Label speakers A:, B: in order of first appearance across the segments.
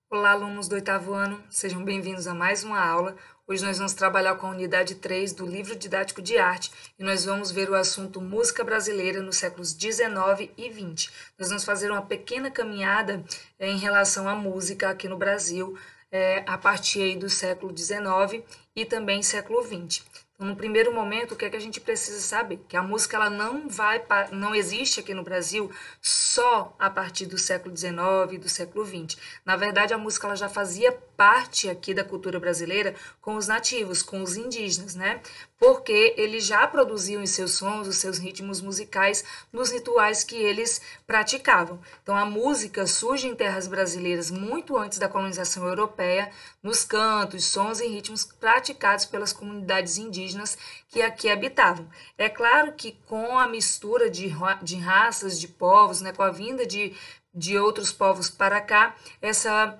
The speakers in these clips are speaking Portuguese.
A: Olá, alunos do oitavo ano, sejam bem-vindos a mais uma aula. Hoje nós vamos trabalhar com a unidade 3 do livro didático de arte e nós vamos ver o assunto música brasileira nos séculos 19 e 20. Nós vamos fazer uma pequena caminhada em relação à música aqui no Brasil, a partir aí do século 19 e também século 20. Então, no primeiro momento, o que é que a gente precisa saber? Que a música ela não existe aqui no Brasil só a partir do século XIX e do século XX. Na verdade, a música ela já fazia parte aqui da cultura brasileira com os nativos, com os indígenas, né? Porque eles já produziam os seus sons, os seus ritmos musicais nos rituais que eles praticavam. Então, a música surge em terras brasileiras muito antes da colonização europeia, nos cantos, sons e ritmos praticados pelas comunidades indígenas que aqui habitavam. É claro que com a mistura de raças, de povos, né, com a vinda de outros povos para cá, essa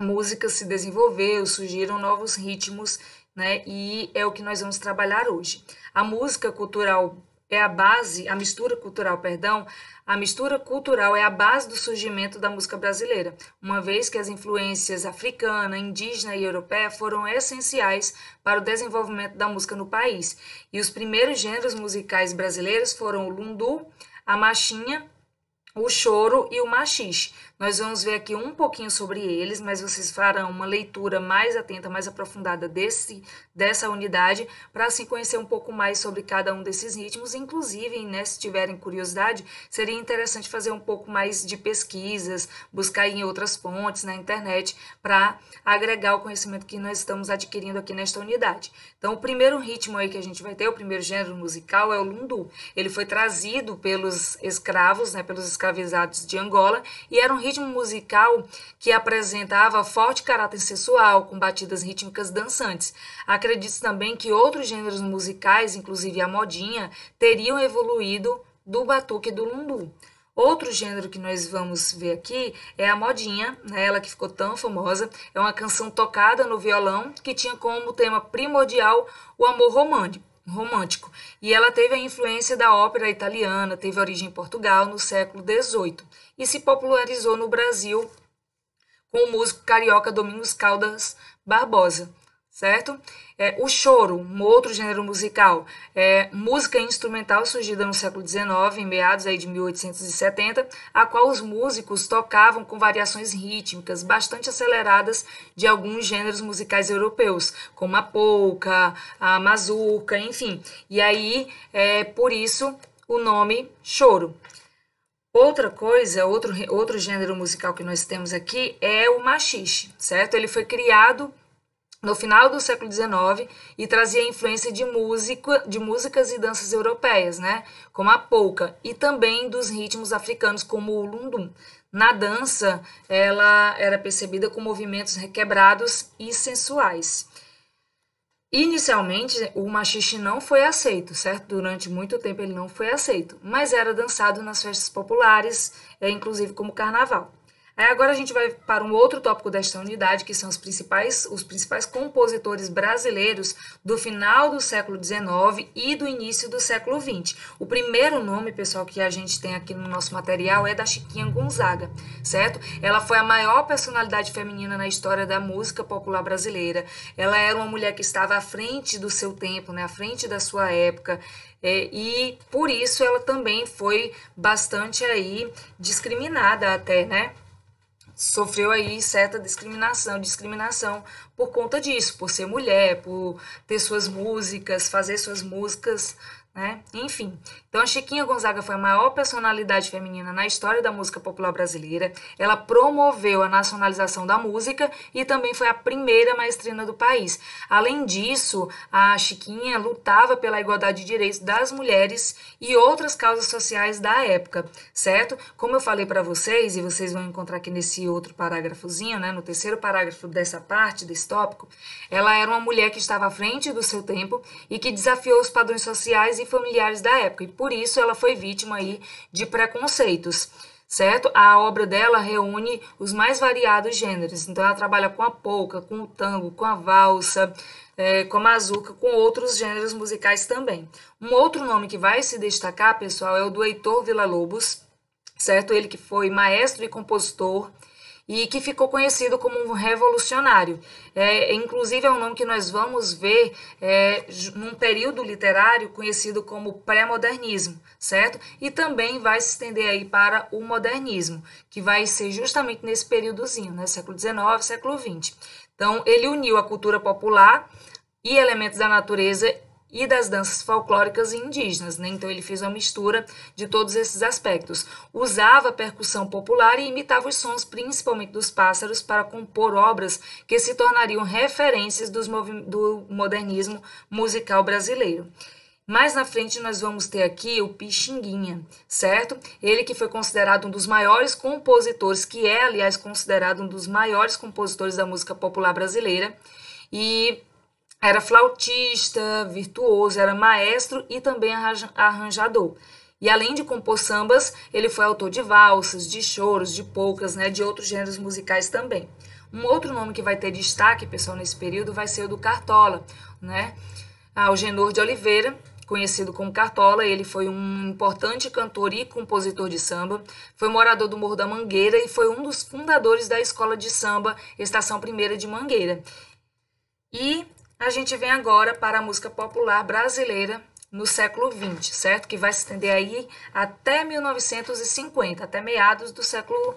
A: música se desenvolveu, surgiram novos ritmos, né? E é o que nós vamos trabalhar hoje. A música cultural é a base, a mistura cultural, perdão, a mistura cultural é a base do surgimento da música brasileira, uma vez que as influências africana, indígena e europeia foram essenciais para o desenvolvimento da música no país. E os primeiros gêneros musicais brasileiros foram o lundu, a machinha, o choro e o maxixe. Nós vamos ver aqui um pouquinho sobre eles, mas vocês farão uma leitura mais atenta, mais aprofundada dessa unidade, para assim conhecer um pouco mais sobre cada um desses ritmos. Inclusive, né, se tiverem curiosidade, seria interessante fazer um pouco mais de pesquisas, buscar em outras fontes na internet, para agregar o conhecimento que nós estamos adquirindo aqui nesta unidade. Então, o primeiro ritmo aí que a gente vai ter, o primeiro gênero musical, é o lundu. Ele foi trazido pelos escravos, né, pelos escravizados de Angola, e era um ritmo musical que apresentava forte caráter sensual, com batidas rítmicas dançantes. Acredito também que outros gêneros musicais, inclusive a modinha, teriam evoluído do batuque e do lundu. Outro gênero que nós vamos ver aqui é a modinha, né? Ela que ficou tão famosa. É uma canção tocada no violão que tinha como tema primordial o amor romântico. E ela teve a influência da ópera italiana, teve origem em Portugal no século XVIII e se popularizou no Brasil com o músico carioca Domingos Caldas Barbosa, certo? O choro, um outro gênero musical, música instrumental surgida no século XIX, em meados aí de 1870, a qual os músicos tocavam com variações rítmicas bastante aceleradas de alguns gêneros musicais europeus, como a polca, a mazurca, enfim. E aí, por isso, o nome choro. Outra coisa, outro gênero musical que nós temos aqui é o maxixe, certo? Ele foi criado no final do século XIX e trazia influência de músicas e danças europeias, né? Como a polca, e também dos ritmos africanos, como o lundum. Na dança, ela era percebida com movimentos requebrados e sensuais. Inicialmente, o maxixe não foi aceito, certo? Durante muito tempo ele não foi aceito, mas era dançado nas festas populares, inclusive como carnaval. Aí agora a gente vai para um outro tópico desta unidade, que são os principais compositores brasileiros do final do século XIX e do início do século XX. O primeiro nome, pessoal, que a gente tem aqui no nosso material é da Chiquinha Gonzaga, certo? Ela foi a maior personalidade feminina na história da música popular brasileira. Ela era uma mulher que estava à frente do seu tempo, né? À frente da sua época. E por isso ela também foi bastante aí discriminada até, né? Sofreu aí certa discriminação por conta disso, por ser mulher, por ter suas músicas, fazer suas músicas, né? Enfim. Então a Chiquinha Gonzaga foi a maior personalidade feminina na história da música popular brasileira. Ela promoveu a nacionalização da música e também foi a primeira maestrina do país. Além disso, a Chiquinha lutava pela igualdade de direitos das mulheres e outras causas sociais da época, certo? Como eu falei para vocês, e vocês vão encontrar aqui nesse outro parágrafozinho, né, no terceiro parágrafo dessa parte, desse tópico, ela era uma mulher que estava à frente do seu tempo e que desafiou os padrões sociais e familiares da época, e por isso ela foi vítima aí de preconceitos, certo? A obra dela reúne os mais variados gêneros, então ela trabalha com a polca, com o tango, com a valsa, com a mazurca, com outros gêneros musicais também. Um outro nome que vai se destacar, pessoal, é o do Heitor Villa-Lobos, certo? Ele que foi maestro e compositor e que ficou conhecido como um revolucionário. Inclusive é um nome que nós vamos ver num período literário conhecido como pré-modernismo, certo? E também vai se estender aí para o modernismo, que vai ser justamente nesse períodozinho, né? Século XIX, século XX. Então, ele uniu a cultura popular e elementos da natureza e das danças folclóricas e indígenas, né? Então ele fez uma mistura de todos esses aspectos. Usava a percussão popular e imitava os sons, principalmente dos pássaros, para compor obras que se tornariam referências do modernismo musical brasileiro. Mais na frente nós vamos ter aqui o Pixinguinha, certo? Ele que foi considerado um dos maiores compositores, que é, aliás, considerado um dos maiores compositores da música popular brasileira, e era flautista, virtuoso, era maestro e também arranjador. E além de compor sambas, ele foi autor de valsas, de choros, de polcas, né, de outros gêneros musicais também. Um outro nome que vai ter destaque, pessoal, nesse período vai ser o do Cartola, né? Algenor de Oliveira, conhecido como Cartola, ele foi um importante cantor e compositor de samba, foi morador do Morro da Mangueira e foi um dos fundadores da escola de samba Estação Primeira de Mangueira. E a gente vem agora para a música popular brasileira no século XX, certo? Que vai se estender aí até 1950, até meados do século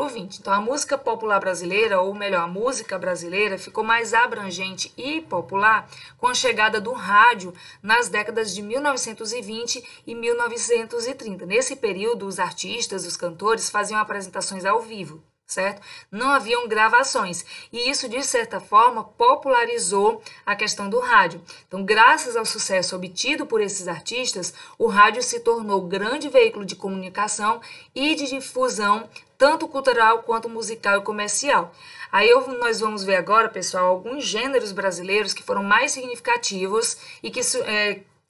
A: XX. Então, a música popular brasileira, ou melhor, a música brasileira, ficou mais abrangente e popular com a chegada do rádio nas décadas de 1920 e 1930. Nesse período, os artistas, os cantores faziam apresentações ao vivo, certo? Não haviam gravações, e isso, de certa forma, popularizou a questão do rádio. Então, graças ao sucesso obtido por esses artistas, o rádio se tornou grande veículo de comunicação e de difusão, tanto cultural quanto musical e comercial. Aí nós vamos ver agora, pessoal, alguns gêneros brasileiros que foram mais significativos e que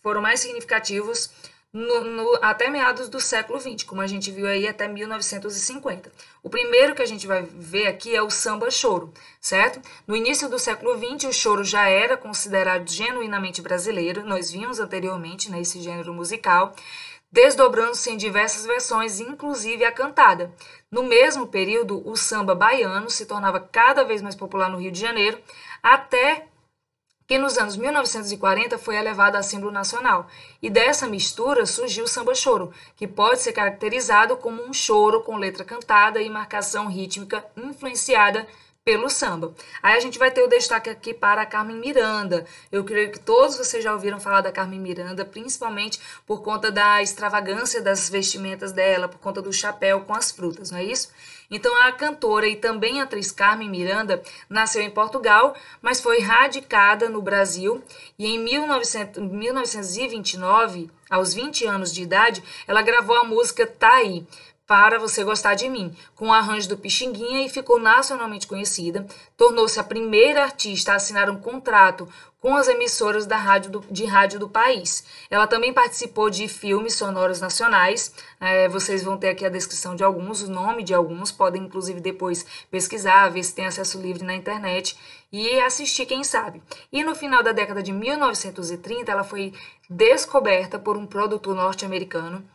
A: foram mais significativos até meados do século XX, como a gente viu aí até 1950. O primeiro que a gente vai ver aqui é o samba choro, certo? No início do século XX, o choro já era considerado genuinamente brasileiro, nós vimos anteriormente nesse gênero musical, desdobrando-se em diversas versões, inclusive a cantada. No mesmo período, o samba baiano se tornava cada vez mais popular no Rio de Janeiro, até que nos anos 1940 foi elevado a símbolo nacional. E dessa mistura surgiu o samba-choro, que pode ser caracterizado como um choro com letra cantada e marcação rítmica influenciada pelo samba. Aí a gente vai ter o destaque aqui para a Carmen Miranda. Eu creio que todos vocês já ouviram falar da Carmen Miranda, principalmente por conta da extravagância das vestimentas dela, por conta do chapéu com as frutas, não é isso? Então, a cantora e também atriz Carmen Miranda nasceu em Portugal, mas foi radicada no Brasil e em 1929, aos 20 anos de idade, ela gravou a música Tá Aí, Para Você Gostar de Mim, com o arranjo do Pixinguinha, e ficou nacionalmente conhecida. Tornou-se a primeira artista a assinar um contrato com as emissoras de rádio do país. Ela também participou de filmes sonoros nacionais. Vocês vão ter aqui a descrição de alguns, o nome de alguns, podem inclusive depois pesquisar, ver se tem acesso livre na internet e assistir, quem sabe. E no final da década de 1930, ela foi descoberta por um produtor norte-americano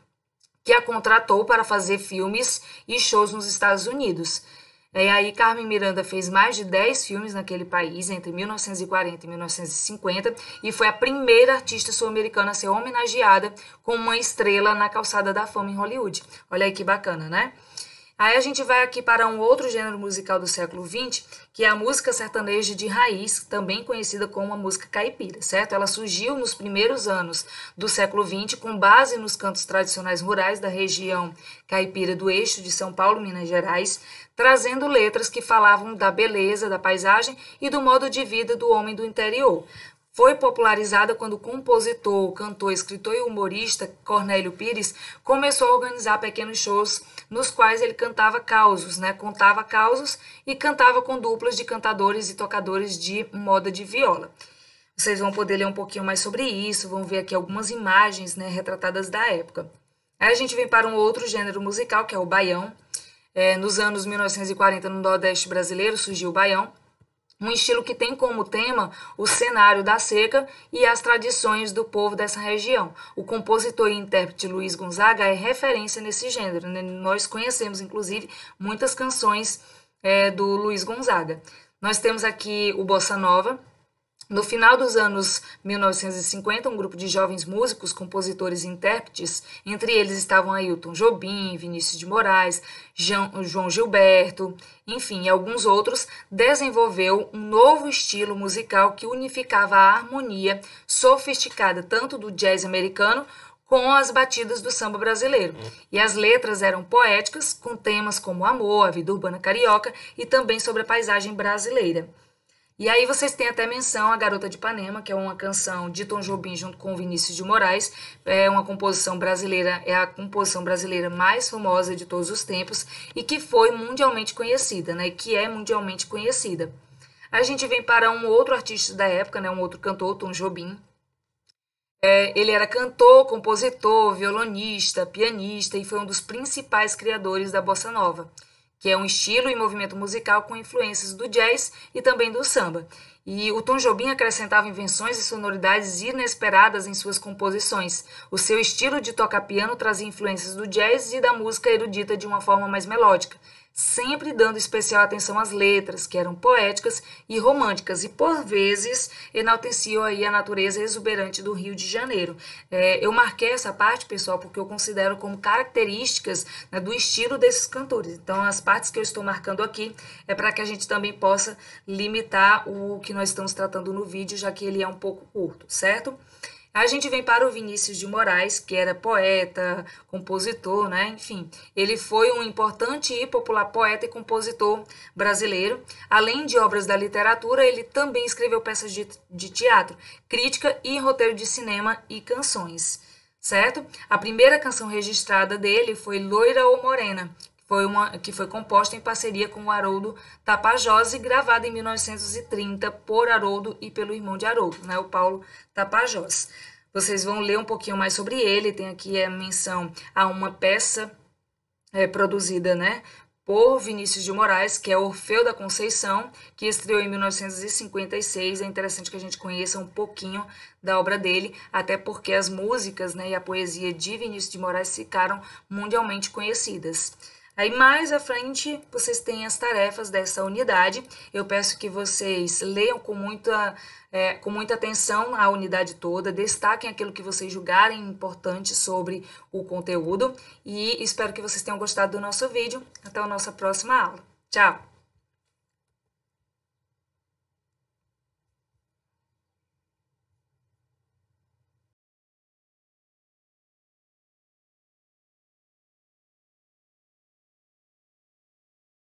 A: que a contratou para fazer filmes e shows nos Estados Unidos. E aí Carmen Miranda fez mais de 10 filmes naquele país, entre 1940 e 1950, e foi a primeira artista sul-americana a ser homenageada com uma estrela na Calçada da Fama em Hollywood. Olha aí que bacana, né? Aí a gente vai aqui para um outro gênero musical do século XX, que é a música sertaneja de raiz, também conhecida como a música caipira, certo? Ela surgiu nos primeiros anos do século XX com base nos cantos tradicionais rurais da região caipira do eixo de São Paulo, Minas Gerais, trazendo letras que falavam da beleza da paisagem e do modo de vida do homem do interior. Foi popularizada quando o compositor, cantor, escritor e humorista Cornélio Pires começou a organizar pequenos shows nos quais ele cantava causos, né? Contava causos e cantava com duplas de cantadores e tocadores de moda de viola. Vocês vão poder ler um pouquinho mais sobre isso, vão ver aqui algumas imagens, né, retratadas da época. Aí a gente vem para um outro gênero musical, que é o baião. Nos anos 1940, no Nordeste brasileiro, surgiu o baião, um estilo que tem como tema o cenário da seca e as tradições do povo dessa região. O compositor e intérprete Luiz Gonzaga é referência nesse gênero, né? Nós conhecemos, inclusive, muitas canções do Luiz Gonzaga. Nós temos aqui o Bossa Nova. No final dos anos 1950, um grupo de jovens músicos, compositores e intérpretes, entre eles estavam Ailton Jobim, Vinícius de Moraes, João Gilberto, enfim, e alguns outros, desenvolveu um novo estilo musical que unificava a harmonia sofisticada tanto do jazz americano com as batidas do samba brasileiro. E as letras eram poéticas, com temas como amor, a vida urbana carioca e também sobre a paisagem brasileira. E aí vocês têm até menção a Garota de Ipanema, que é uma canção de Tom Jobim junto com Vinícius de Moraes, é uma composição brasileira, é a composição brasileira mais famosa de todos os tempos e que foi mundialmente conhecida, né? Que é mundialmente conhecida. A gente vem para um outro artista da época, né? Um outro cantor, Tom Jobim. Ele era cantor, compositor, violonista, pianista e foi um dos principais criadores da bossa nova, que é um estilo e movimento musical com influências do jazz e também do samba. E o Tom Jobim acrescentava invenções e sonoridades inesperadas em suas composições. O seu estilo de tocar piano trazia influências do jazz e da música erudita de uma forma mais melódica, sempre dando especial atenção às letras, que eram poéticas e românticas, e por vezes enalteciam aí a natureza exuberante do Rio de Janeiro. Eu marquei essa parte, pessoal, porque eu considero como características, né, do estilo desses cantores. Então, as partes que eu estou marcando aqui é para que a gente também possa limitar o que nós estamos tratando no vídeo, já que ele é um pouco curto, certo? A gente vem para o Vinícius de Moraes, que era poeta, compositor, né? Enfim, ele foi um importante e popular poeta e compositor brasileiro. Além de obras da literatura, ele também escreveu peças de teatro, crítica e roteiro de cinema e canções, certo? A primeira canção registrada dele foi Loira ou Morena, que foi composta em parceria com o Haroldo Tapajós e gravada em 1930 por Haroldo e pelo irmão de Haroldo, né, o Paulo Tapajós. Vocês vão ler um pouquinho mais sobre ele, tem aqui a menção a uma peça produzida, né, por Vinícius de Moraes, que é Orfeu da Conceição, que estreou em 1956. É interessante que a gente conheça um pouquinho da obra dele, até porque as músicas, né, e a poesia de Vinícius de Moraes ficaram mundialmente conhecidas. Aí mais à frente vocês têm as tarefas dessa unidade. Eu peço que vocês leiam com muita atenção a unidade toda, destaquem aquilo que vocês julgarem importante sobre o conteúdo e espero que vocês tenham gostado do nosso vídeo. Até a nossa próxima aula. Tchau!